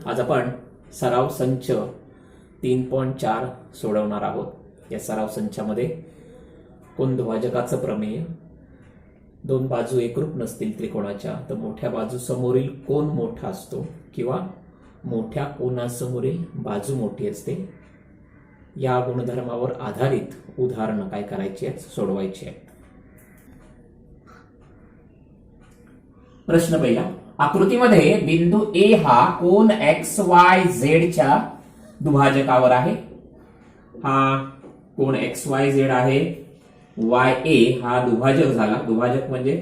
आज आपण सराव संच 3.4 सोडवणार आहोत। या सराव संचामध्ये कोन दुभाजकाचं प्रमेय, दोन बाजू एकरूप नसतील त्रिकोणाच्या तर मोठ्या बाजू समोरील कोन मोठा असतो किंवा मोठ्या कोनासमोरील बाजू मोठी असते, या गुणधर्मावर आधारित उदाहरणं काय करायची आहेत, सोडवायची आहेत। प्रश्न पहिला, आकृतीमध्ये बिंदू ए हा कोन एक्स वाय झेड च्या दुभाजकावर आहे। हा कोन एक्स वाय झेड आहे, वाय ए हा दुभाजक झाला। दुभाजक म्हणजे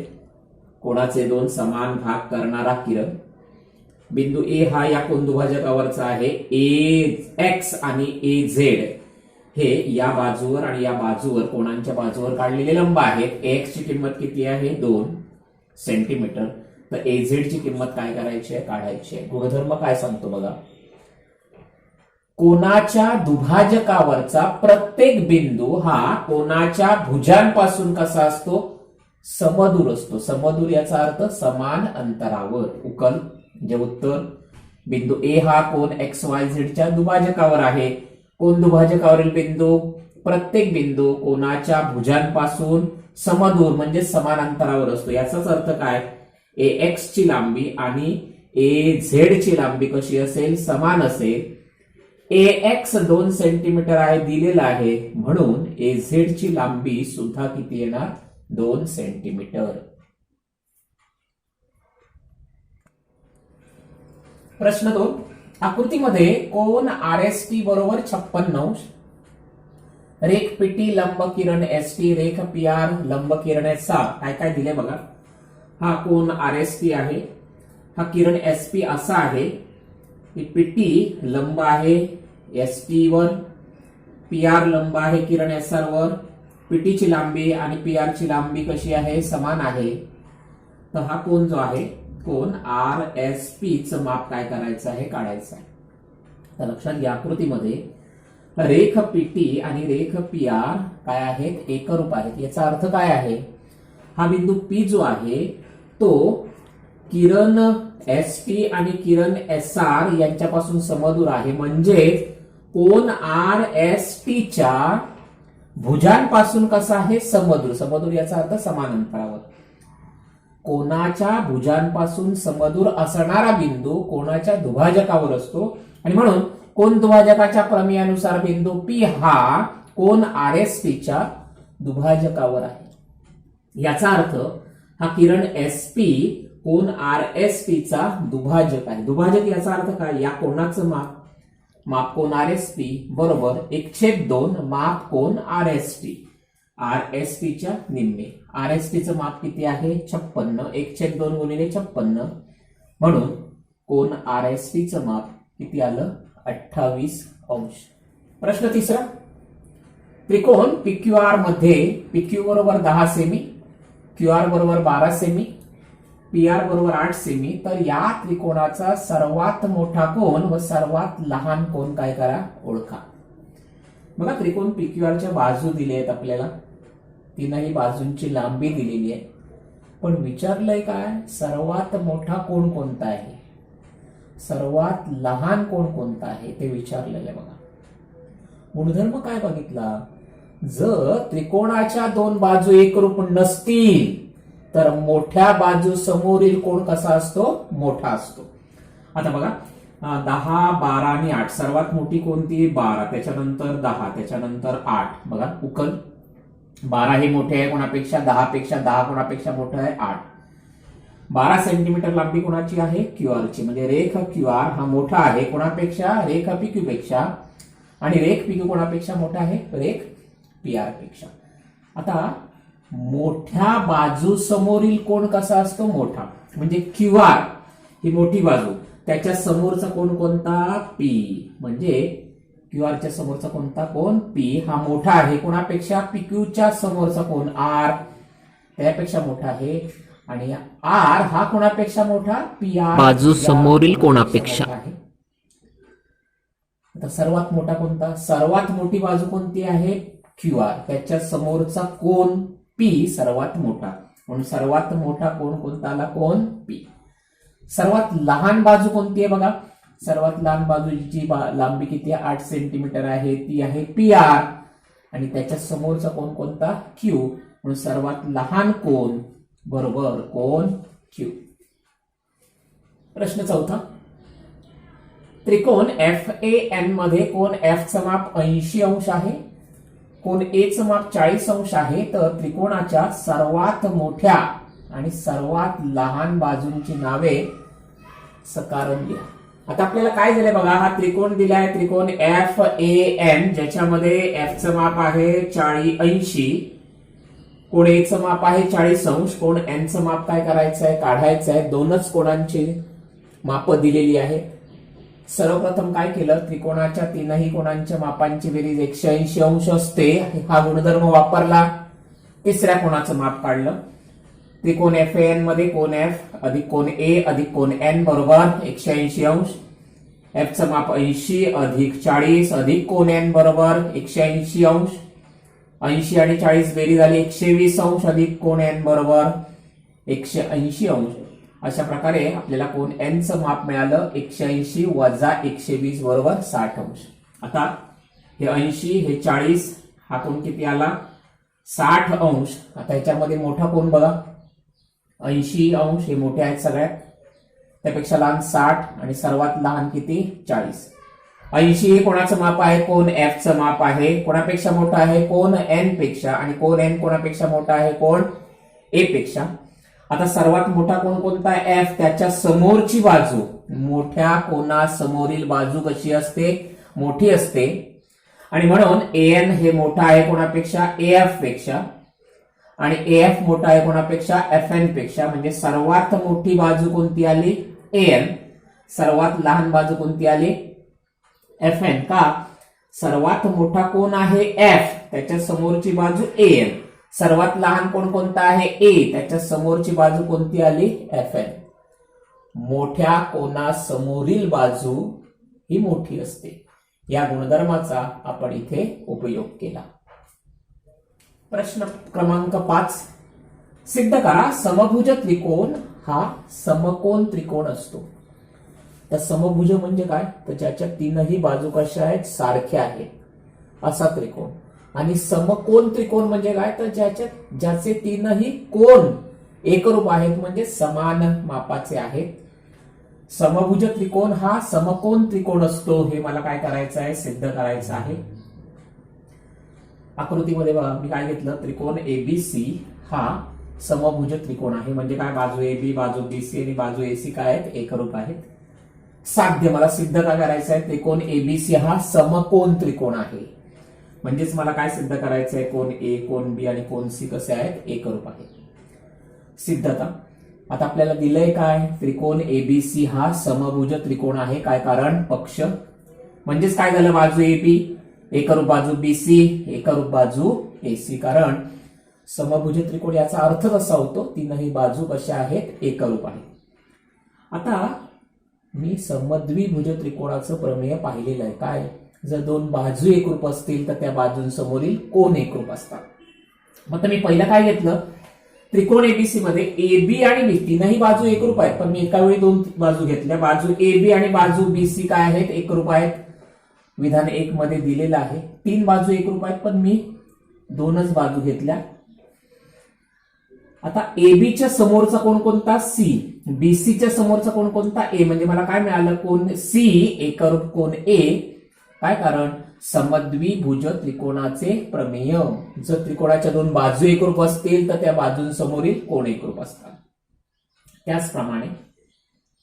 कोणाचे दोन समान भाग करणारा किरण। बिंदू ए हा या कोन दुभाजकावरचा आहे। ए एक्स आणि ए झेड हे या बाजूवर आणि या बाजूवर कोणांच्या बाजूवर काढलेले लंब आहेत। एक्स ची किंमत किती आहे, 2 सेंटीमीटर। तर ए झेड ची किंमत काय करायची आहे, काढायची आहे। गुणधर्म काय सांगतो बघा, कोनाच्या दुभाजकावरचा प्रत्येक बिंदू हा कोनाच्या भुजांपासून कसा असतो, समदूर असतो। समदूर याचा अर्थ समान अंतरावर। उकल म्हणजे उत्तर, बिंदू ए हा कोन एक्स वाय झेडच्या दुभाजकावर आहे। कोन दुभाजकावरील बिंदू, प्रत्येक बिंदू कोनाच्या भुजांपासून समदूर म्हणजे समान अंतरावर असतो। याचाच अर्थ काय, ए एक्स ची लांबी आणि ए झेड ची लांबी कशी असेल, समान असेल। ए एक्स 2 सेंटीमीटर आहे दिलेला आहे, म्हणून ए झेड ची लांबी सुद्धा किती येणार, 2 सेंटीमीटर। प्रश्न 2, आकृतीमध्ये कोन आरएसटी बरोबर 56°, रेख पीटी लंब किरण एसटी, रेख पीआर लंब किरण एसआर, काय काय दिले बघा। हा कोन आरएसटी आहे, हा किरण एसपी असा आहे, ही पीटी लंब आहे एसटी वर, पीआर लंब आहे किरण एसआर वर। पीटी ची लांबी आणि पीआर ची लांबी कशी आहे, समान आहे। तर हा कोन जो आहे, कोन आर एस पी चं माप काय करायचं आहे, काढायचं आहे। तर लक्षात घ्या, आकृतीमध्ये रेख पीटी आणि रेख पीआर काय आहेत, एकरूप आहेत। याचा अर्थ काय आहे, हा बिंदू पी जो आहे तो किरण एस टी आणि किरण एस आर यांच्यापासून समदूर आहे, म्हणजे कोन आर एस टी च्या भुजांपासून कसा आहे, समदूर। समदूर याचा अर्थ समान अंतरावर। कोनाच्या भुजांपासून समदूर असणारा बिंदू कोनाच्या दुभाजकावर असतो आणि म्हणून कोन दुभाजकाच्या प्रमेयानुसार बिंदू पी हा कोन आर एस टी च्या दुभाजकावर आहे। याचा अर्थ हा किरण एस पी कोन आर एस टी चा दुभाजक आहे। दुभाजक याचा अर्थ काय, या कोनाचं माप कोन आर एस टी बरोबर 1/2 माप कोन R S T, R S T च्या निम्मे। आर एस टी चं माप किती आहे, 56, 1/2 गुणिले 56, म्हणून कोन आर एस टी चं माप किती आलं, 28°। प्रश्न तिसरा, त्रिकोण पीक्यूआर मध्ये पीक्यू बरोबर 10 सेमी, क्यूआर बरोबर 12 सेमी, पीआर बरोबर 8 सेमी। तर या त्रिकोणाचा सर्वात मोठा कोन व सर्वात लहान कोन काय करा, ओळखा। बघा, त्रिकोण पीक्यूआरच्या बाजू दिले आहेत आपल्याला, तीनही बाजूंची लांबी दिलेली आहे, पण विचारलंय काय, सर्वात मोठा कोन कोणता आहे, सर्वात लहान कोन कोणता आहे ते विचारलेलं आहे। बघा, गुणधर्म काय बघितला, जर त्रिकोणाच्या दोन बाजू एकरूप नसतील तर मोठ्या बाजू समोरील कोन कसा असतो, मोठा असतो। आता बघा, 10, 12 आणि 8, सर्वात मोठी कोणती, 12, त्याच्यानंतर 10, त्याच्यानंतर 8। बघा, उकल 12 हे मोठे आहे कोणापेक्षा, 10 पेक्षा, 10 कोणापेक्षा मोठं आहे, 8। 12 सेंटीमीटर लांबी कोणाची आहे, क्यूआर ची, म्हणजे रेख क्यूआर हा मोठा आहे कोणापेक्षा, रेख पीक्यू पेक्षा, आणि रेख पीक्यू कोणापेक्षा मोठा आहे, रेख पीआर पेक्षा। आता मोठ्या बाजू समोरील कोन कसा असतो, मोठा, म्हणजे क्यूआर ही मोठी बाजू, त्याच्या समोरचा कोन कोणता, पी, म्हणजे क्यूआरच्या समोरचा कोणता कोन, पी हा मोठा आहे कोणापेक्षा, पीक्यूच्या समोरचा कोन आर त्यापेक्षा मोठा आहे, आणि आर हा कोणापेक्षा मोठा, पीआर बाजू समोरील कोणापेक्षा आहे। आता सर्वात मोठा कोणता, सर्वात मोठी बाजू कोणती आहे, क्यूआर, त्याच्या समोरचा कोन पी सर्वात मोठा, म्हणून सर्वात मोठा कोन कोणता आला, कोन पी। सर्वात लहान बाजू कोणती आहे बघा, सर्वात लहान बाजूची लांबी किती आहे 8 सेंटीमीटर आहे, ती आहे PR. आणि त्याच्या समोरचा कोण कोणता Q. म्हणून सर्वात लहान कोण बरोबर कोण Q. प्रश्न चौथा. त्रिकोण FAN मध्ये कोण F चं माप 80 अंश आहे, कोण A चं माप 40 अंश आहे. तर त्रिकोणाच्या सर्वात मोठ्या आणि सर्वात लहान बाजूंची नावे सकारण लिहा. आता आपल्याला काय झालंय बघा, हा त्रिकोण दिलाय, त्रिकोण FAN, ज्याच्यामध्ये F चं माप आहे 80, कोण A चं माप आहे 40 अंश, कोण N चं माप काय करायचं आहे काढायचं आहे. दोनच कोणांची माप दिलेली आहे. सर्वप्रथम काय केलं, त्रिकोणाच्या तीनही कोणांच्या मापांची बेरीज 180 अंश असते, हा गुणधर्म वापरला. तिसऱ्या कोणाचं माप काढलं. त्रिकोण FAN मध्ये कोण F अधिक कोण A अधिक कोण N बरोबर 180 अंश. F चं माप 80 अधिक 40 अधिक कोण N बरोबर 180 अंश. 80 आणि 40 बेरीज झाली 120 अंश अधिक कोण N बरोबर 180 अंश. अशा प्रकारे आपल्याला कोण N चं माप मिळालं 180 वजा 120 बरोबर 60 अंश. आता हे 80 हे 40, हा कोण किती आला 60 अंश. आता ह्याच्यामध्ये मोठा कोण बघा 80 अंश, हे मोठे आहेत सगळ्यात, त्यापेक्षा लहान 60 आणि सर्वात लहान किती 40. 80 हे कोणाचं माप आहे, कोण F चं माप आहे. कोणापेक्षा मोठा आहे, कोण N पेक्षा, आणि कोण N कोणापेक्षा मोठा आहे, कोण A पेक्षा. आता सर्वात मोठा कोण कोणता आहे F, त्याच्या समोरची बाजू, मोठ्या कोणा समोरील बाजू कशी असते मोठी असते. आणि म्हणून AN हे मोठा आहे कोणापेक्षा AF पेक्षा, आणि AF मोठा आहे कोणापेक्षा FN पेक्षा. म्हणजे सर्वात मोठी बाजू कोणती आली AN, सर्वात लहान बाजू कोणती आली FN. का, सर्वात मोठा कोण आहे F, त्याच्या समोरची बाजू AN. सर्वात लहान कोण कोणता आहे A, त्याच्या समोरची बाजू कोणती आली FN. मोठ्या कोणा समोरील बाजू ही मोठी असते. या गुणधर्माचा आपण इथे उपयोग केला. प्रश्न क्रमांक 5. सिद्ध करा समभुज त्रिकोण हा समकोन त्रिकोण असतो. तर समभुज म्हणजे काय, तर ज्याच्या तीनही बाजू कशा आहेत सारख्या आहेत असा त्रिकोण. आणि समकोन त्रिकोण म्हणजे काय, तर ज्याचे तीनही कोण एकरूप आहेत म्हणजे समान मापाचे आहेत. समभुज त्रिकोण हा समकोन त्रिकोण असतो, हे मला काय करायचं आहे सिद्ध करायचं आहे. आकृतीमध्ये बघा मी काय घेतलं, त्रिकोण ABC हा समभुज त्रिकोण आहे. म्हणजे काय, बाजू AB बाजू BC आणि बाजू AC काय आहेत एकरूप आहेत. साध्य मला सिद्ध का करायचं आहे, त्रिकोण ABC हा समकोन त्रिकोण आहे. म्हणजेच मला काय सिद्ध करायचं आहे, कोण A कोण B आणि कोण C कसे आहेत एकरूप आहेत. सिद्धता. आता आपल्याला दिलंय काय, त्रिकोण ABC हा समभुज त्रिकोण आहे. काय कारण, पक्ष. म्हणजेच काय झालं, बाजू AB एकरूप बाजू BC एकरूप बाजू AC. कारण समभुज त्रिकोण याचा अर्थ कसा होतो, तीनही बाजू कशा आहेत एकरूप आहेत. आता मी समद्विभुज त्रिकोणाचं प्रमेय पाहिलेलं आहे. काय, जर दोन बाजू एकरूप असतील तर त्या बाजूंसमोरील कोण एकरूप असतात. मग मी पहिलं काय घेतलं, त्रिकोण ABC मध्ये AB आणि B तीनही बाजू एकरूप आहेत, पण मी एका वेळी दोन बाजू घेतल्या. बाजू AB आणि बाजू BC काय आहेत एकरूप आहेत. विधान 1 मध्ये दिलेलं आहे. तीन बाजू एकरूप आहेत पण मी दोनच बाजू घेतल्या. आता AB च्या समोरचा कोण कोणता C, BC च्या समोरचा कोण कोणता A. म्हणजे मला काय मिळालं, कोण C एकरूप कोण A. काय कारण, समद्विभुज त्रिकोणाचे प्रमेय. जर त्रिकोणाच्या दोन बाजू एकरूप असतील तर त्या बाजूंसमोरील कोण एकरूप असतात. त्याचप्रमाणे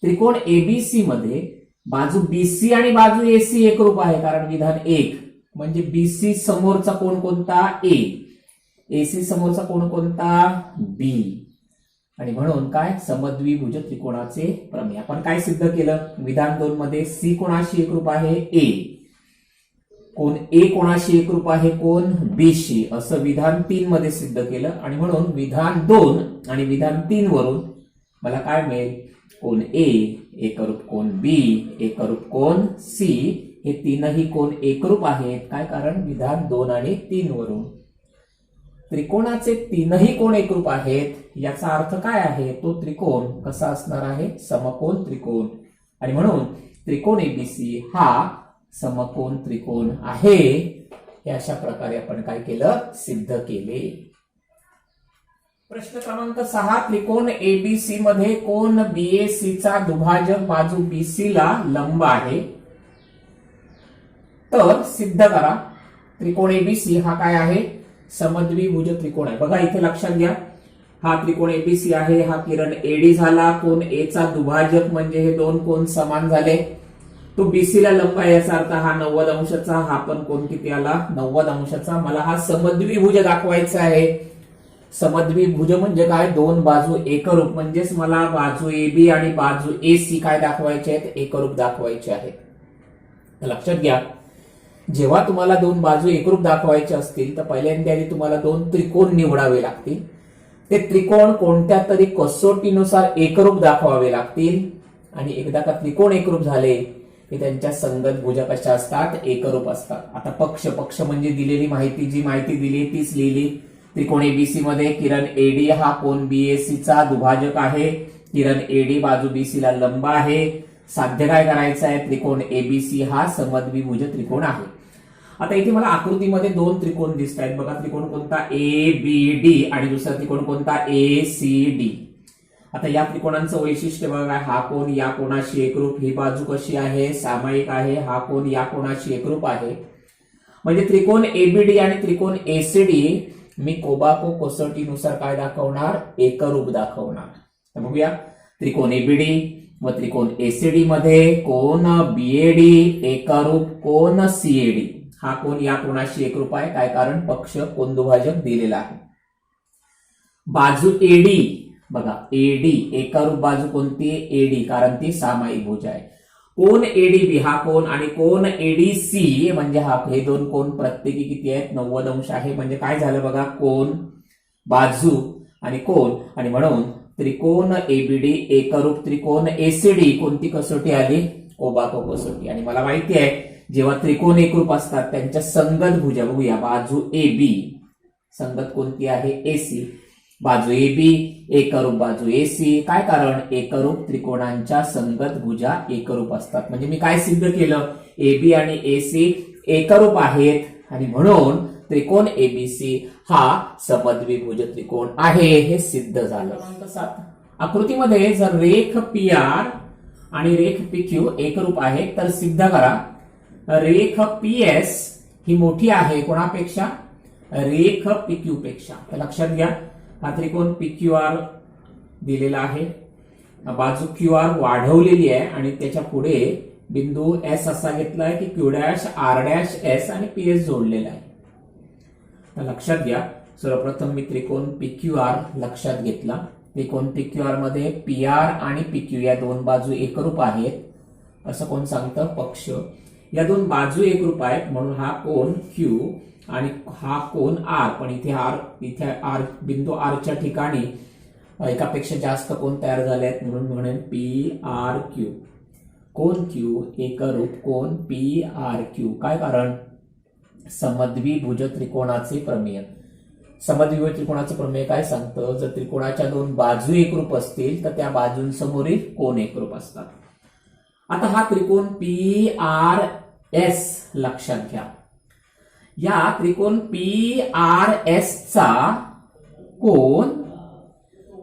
त्रिकोण ABC मध्ये बाजू BC आणि बाजू AC एकरूप आहे. कारण विधान 1 म्हणजे BC समोरचा कोण कोणता A, AC समोरचा कोण कोणता B. आणि म्हणून काय, समद्विभुज त्रिकोणाचे प्रमेय. आपण काय सिद्ध केलं, विधान 2 मध्ये C कोणाशी एकरूप आहे A, कोण A कोणाशी एकरूप आहे कोण B शी, असं विधान 3 मध्ये सिद्ध केलं. आणि म्हणून विधान 2 आणि विधान 3 वरून मला काय मिळेल, कोण A एकरूप कोण B एकरूप कोण C. हे तीनही कोण एकरूप आहेत. काय कारण, विधान 2 आणि 3 वरून. त्रिकोणाचे तीनही कोण एकरूप आहेत याचा अर्थ काय आहे, तो त्रिकोण कसा असणार आहे समकोन त्रिकोण. आणि म्हणून त्रिकोण एबीसी हा समकोन त्रिकोण आहे. हे अशा प्रकारे आपण काय केलं, सिद्ध केले. प्रश्न क्रमांक 6, त्रिकोण एबीसी मध्ये कोन बीएसी चा दुभाजक बाजू बीसी ला लंब आहे, तर सिद्ध करा. त्रिकोण एबीसी हा काय आहे, समद्विभुज त्रिकोण आहे. बघा इथे लक्षात घ्या, हा त्रिकोण एबीसी आहे, हा किरण एडी झाला, कोन ए चा दुभाजक म्हणजे हे दोन कोन समान झाले. तो बीसी ला लंब आहे, याचा अर्थ हा 90 अंशाचा, हा पण कोन किती आला, 90 अंशाचा. मला हा समद्विभुज दाखवायचा आहे. समद्विभुज म्हणजे काय, दोन बाजू एकरूप, म्हणजेच मला बाजू एबी आणि बाजू एसी काय दाखवायचे आहेत, एकरूप दाखवायचे आहेत. लक्षात घ्या, जेव्हा तुम्हाला दोन बाजू एकरूप दाखवायचे असतील तर पहिल्यांदा आधी तुम्हाला दोन त्रिकोण निवडावे लागतील. ते त्रिकोण कोणत्या तरी कसोटीनुसार एकरूप दाखवावे लागतील. आणि एकदा का त्रिकोण एकरूप झाले की त्यांच्या संगत भुजा कशा असतात, एकरूप असतात. आता पक्ष म्हणजे दिलेली माहिती, जी माहिती दिली तीच लिहिली. त्रिकोण एबीसी मध्ये किरण एडी हा कोन बीएसी चा दुभाजक आहे. किरण एडी बाजू बीसी ला लंब आहे. साध्य काय करायचं आहे, त्रिकोण एबीसी हा समद्विभुज त्रिकोण आहे. आता इथे मला आकृतीमध्ये दोन त्रिकोण दिसत आहेत. बघा, त्रिकोण कोणता, ए बी डी, आणि दुसरा त्रिकोण कोणता, ए सी डी. आता या त्रिकोणांचं वैशिष्ट्य बघा, हा कोन या कोणाशी एकरूप, ही बाजू कशी आहे, सामायिक आहे. हा कोन या कोणाशी एकरूप आहे. म्हणजे त्रिकोण एबीडी आणि त्रिकोण एसीडी मी कोबाको कसोटीनुसार काय दाखवणार, एकरूप दाखवणार. तर बघूया, त्रिकोण एबीडी व त्रिकोण एसीडी मध्ये कोन बीएडी एकरूप कोन सीएडी. हा कोन या कोणाशी एकरूप आहे, काय कारण, पक्ष कोन दुभाजक दिलेला आहे. बाजू एडी, बघा एडी एकरूप बाजू कोणती, एडी, कारण ती सामायिक भुज आहे. कोन एडीबी हा कोन आणि कोन एडीसी म्हणजे हा, हे दोन कोन प्रत्येकी किती आहेत, 90 अंश आहे. म्हणजे काय झालं बघा, कोन बाजू आणि कोन, आणि म्हणून त्रिकोण एबीडी एकरूप त्रिकोण एसीडी कोणती कसोटी आली, कोबाको कसोटी. आणि मला माहिती आहे जेव्हा त्रिकोण एकरूप असतात त्यांच्या संगत भुजा, बघूया, बाजू एबी संगत कोणती आहे, एसी. बाजू एबी एकरूप बाजू एसी, काय कारण, एकरूप त्रिकोणांच्या संगत भुजा एकरूप असतात. म्हणजे मी काय सिद्ध केलं, एबी आणि एसी एकरूप आहेत आणि म्हणून त्रिकोण एबीसी हा समद्विभुज त्रिकोण आहे, हे सिद्ध झालं. 7, आकृतीमध्ये जर रेख पी आर आणि रेख पी क्यू एकरूप आहे तर सिद्ध करा. रेख पी एस ही मोठी आहे कोणापेक्षा, रेख पी क्यू पेक्षा. तर लक्षात घ्या, हा त्रिकोण पी क्यू आर दिलेला आहे, बाजू क्यू आर वाढवलेली आहे आणि त्याच्या पुढे बिंदू एस असा घेतलाय की Q dash R dash S आणि पी एस जोडलेला आहे. तर लक्षात घ्या, सर्वप्रथम मी त्रिकोण पी क्यू आर लक्षात घेतला. त्रिकोण पी क्यू आर मध्ये पी आर आणि पी क्यू या दोन बाजू एकरूप आहेत असं कोण सांगतं, पक्ष. या दोन बाजू एकरूप आहेत म्हणून हा कोन क्यू आणि हा कोन आर, पण इथे आर बिंदू आरच्या ठिकाणी एकापेक्षा जास्त कोन तयार झाले आहेत म्हणून म्हणेन पी आर क्यू. कोन क्यू एकरूप कोन पी आर क्यू. काय कारण, समद्विभुज त्रिकोणाचे प्रमेय. समद्विभुज त्रिकोणाचे प्रमेय काय सांगतं, जर त्रिकोणाच्या दोन बाजू एकरूप असतील तर त्या बाजूंसमोरील कोन एकरूप असतात. आता हा त्रिकोण पी आर एस लक्षात घ्या. या त्रिकोण पी आर एस चा कोन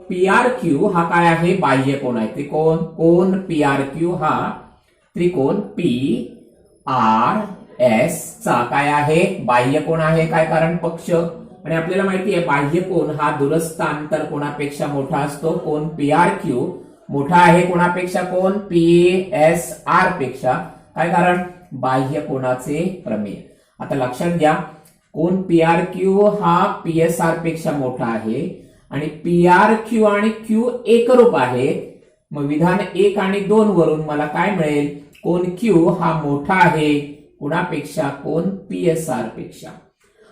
पी आर क्यू हा काय आहे, बाह्य कोन आहे. त्रिकोण कोन पी आर क्यू हा त्रिकोण पी आर एस चा काय आहे, बाह्य कोन आहे. काय कारण, पक्ष. आणि आपल्याला माहिती आहे बाह्य कोन हा दूरस्थ अंतर कोणापेक्षा मोठा असतो. कोन पी आर क्यू मोठा आहे कोणापेक्षा, कोन पी एस आर पेक्षा. काय कारण, बाह्य कोनाचे प्रमेय. आता लक्षात घ्या, कोन पी आर क्यू हा पी एस आर पेक्षा मोठा आहे आणि पी आर क्यू आणि क्यू एकरूप आहे. मग विधान 1 आणि 2 वरून मला काय मिळेल, कोन क्यू हा मोठा आहे कोणापेक्षा, कोन पी एस आर पेक्षा.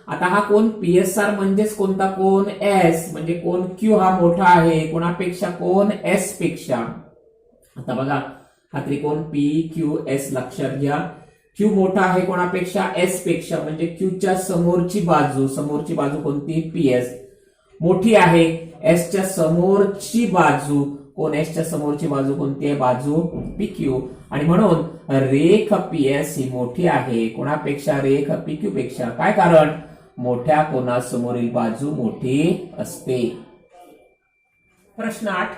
आता हा कोन पी एस आर म्हणजेच कोणता, कोन एस, म्हणजे कोन क्यू हा मोठा आहे कोणापेक्षा, कोन एस पेक्षा. आता बघा, हा त्रिकोण पी क्यू एस लक्षात घ्या. क्यू मोठा आहे कोणापेक्षा, एस पेक्षा, म्हणजे क्यूच्या समोरची बाजू कोणती, पी एस मोठी आहे. एसच्या समोरची बाजू कोन एसच्या समोरची बाजू कोणती आहे? बाजू PQ. आणि म्हणून रेख PS ही मोठी आहे कोणापेक्षा? रेख PQ पेक्षा. काय कारण? मोठ्या कोनासमोरील बाजू मोठी असते. प्रश्न 8.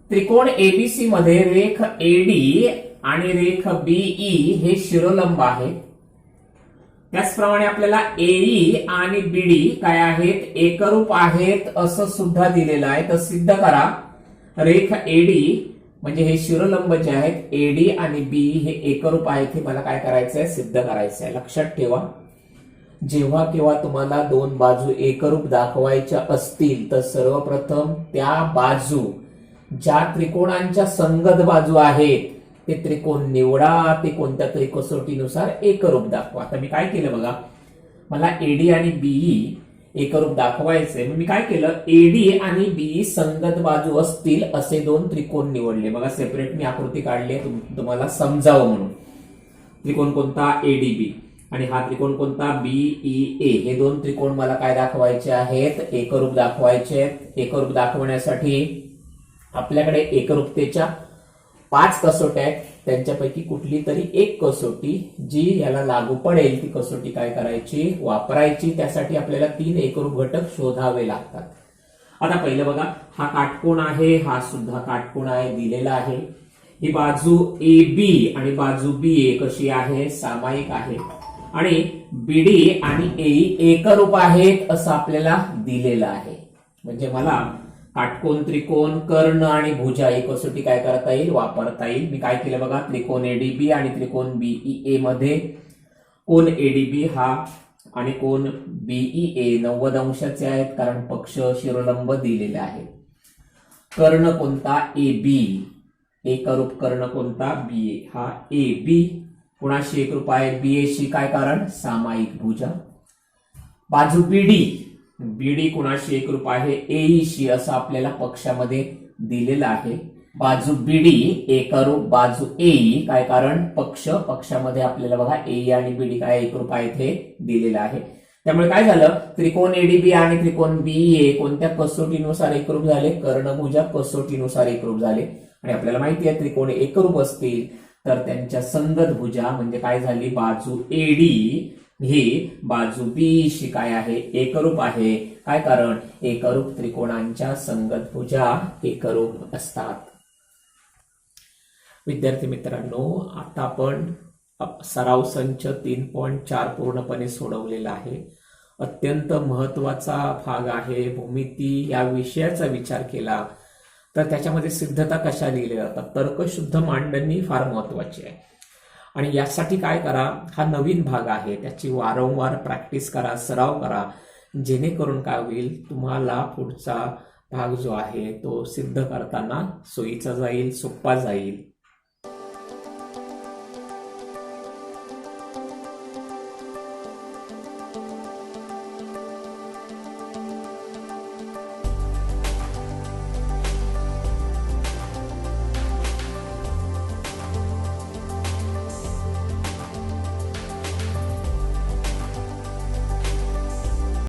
त्रिकोण ABC मध्ये रेख AD आणि रेख BE हे शिरोलंब आहेत. त्याचप्रमाणे आपल्याला AE आणि BD काय आहेत? एकरूप आहेत असं सुद्धा दिलेलं आहे. तर सिद्ध करा. रेख AD म्हणजे हे शिरोलंब जे आहेत AD आणि BE हे एकरूप आहेत हे मला काय करायचंय? सिद्ध करायचंय. लक्षात ठेवा, जेव्हा केव्हा तुम्हाला दोन बाजू एकरूप दाखवायच्या असतील तर सर्वप्रथम त्या बाजू ज्या त्रिकोणांच्या संगत बाजू आहेत ते त्रिकोण निवडा. ते कोणत्या तरी कसोटीनुसार एकरूप दाखवा. आता मी काय केलं बघा, मला AD आणि BE एकरूप दाखवायचंय. मी काय केलं? AD आणि BE संगत बाजू असतील असे दोन त्रिकोण निवडले. बघा, सेपरेट मी आकृती काढली तुम्हाला समजावं म्हणून. त्रिकोण कोणता? ADB. आणि हा त्रिकोण कोणता? BEA. हे दोन त्रिकोण मला काय दाखवायचे आहेत? एकरूप दाखवायचे आहेत. एकरूप दाखवण्यासाठी आपल्याकडे एकरूपतेच्या 5 कसोट्या आहेत. त्यांच्यापैकी कुठली तरी एक कसोटी जी याला लागू पडेल ती कसोटी काय करायची? वापरायची. त्यासाठी आपल्याला 3 एकरूप घटक शोधावे लागतात. आता पहिलं बघा, हा काटकोन आहे, हा सुद्धा काटकोन आहे, दिलेला आहे. ही बाजू AB आणि बाजू BA कशी आहे? सामायिक आहे. आणि BD आणि AE एकरूप आहेत असं आपल्याला दिलेलं आहे. म्हणजे मला काटकोन, त्रिकोण, कर्ण आणि भुजा ही कसोटी काय करता येईल? वापरता येईल. मी काय केलं बघा, त्रिकोण ADB आणि त्रिकोण BEA मध्ये कोन ADB हा आणि कोन BEA 90 अंशाचे आहेत कारण पक्ष शिरोलंब दिलेले आहेत. कर्ण कोणता? AB. एकरूप कर्ण कोणता? BA. हा AB कुणाशी एकरूप आहे? BA शी. काय कारण? सामायिक भुजा. बाजू BD कुणाशी एकरूप आहे? AE शी असं आपल्याला पक्षामध्ये दिलेलं आहे. बाजू BD एकरूप बाजू AE. काय कारण? पक्षामध्ये आपल्याला बघा AE आणि BD काय एकरूप आहेत हे दिलेलं आहे. त्यामुळे काय झालं? त्रिकोण ADB आणि त्रिकोण BEA कोणत्या कसोटीनुसार एकरूप झाले? कर्णभुजा कसोटीनुसार एकरूप झाले. आणि आपल्याला माहिती आहे त्रिकोण एकरूप असतील तर त्यांच्या संगत भुजा म्हणजे काय झाली? बाजू AD ही बाजू BE शी काय आहे? एकरूप आहे. काय कारण? एकरूप त्रिकोणांच्या संगत भुजा एकरूप असतात. विद्यार्थी मित्रांनो, आता आपण सराव संच 3.4 पूर्णपणे सोडवलेला आहे. अत्यंत महत्वाचा भाग आहे. भूमिती या विषयाचा विचार केला तर त्याच्यामध्ये सिद्धता कशा लिहिल्या जातात? तर्कशुद्ध मांडणी फार महत्वाची आहे. आणि यासाठी काय करा, हा नवीन भाग आहे, त्याची वारंवार प्रॅक्टिस करा, सराव करा, जेणेकरून काय होईल? तुम्हाला पुढचा भाग जो आहे तो सिद्ध करताना सोयीचा जाईल, सोपा जाईल.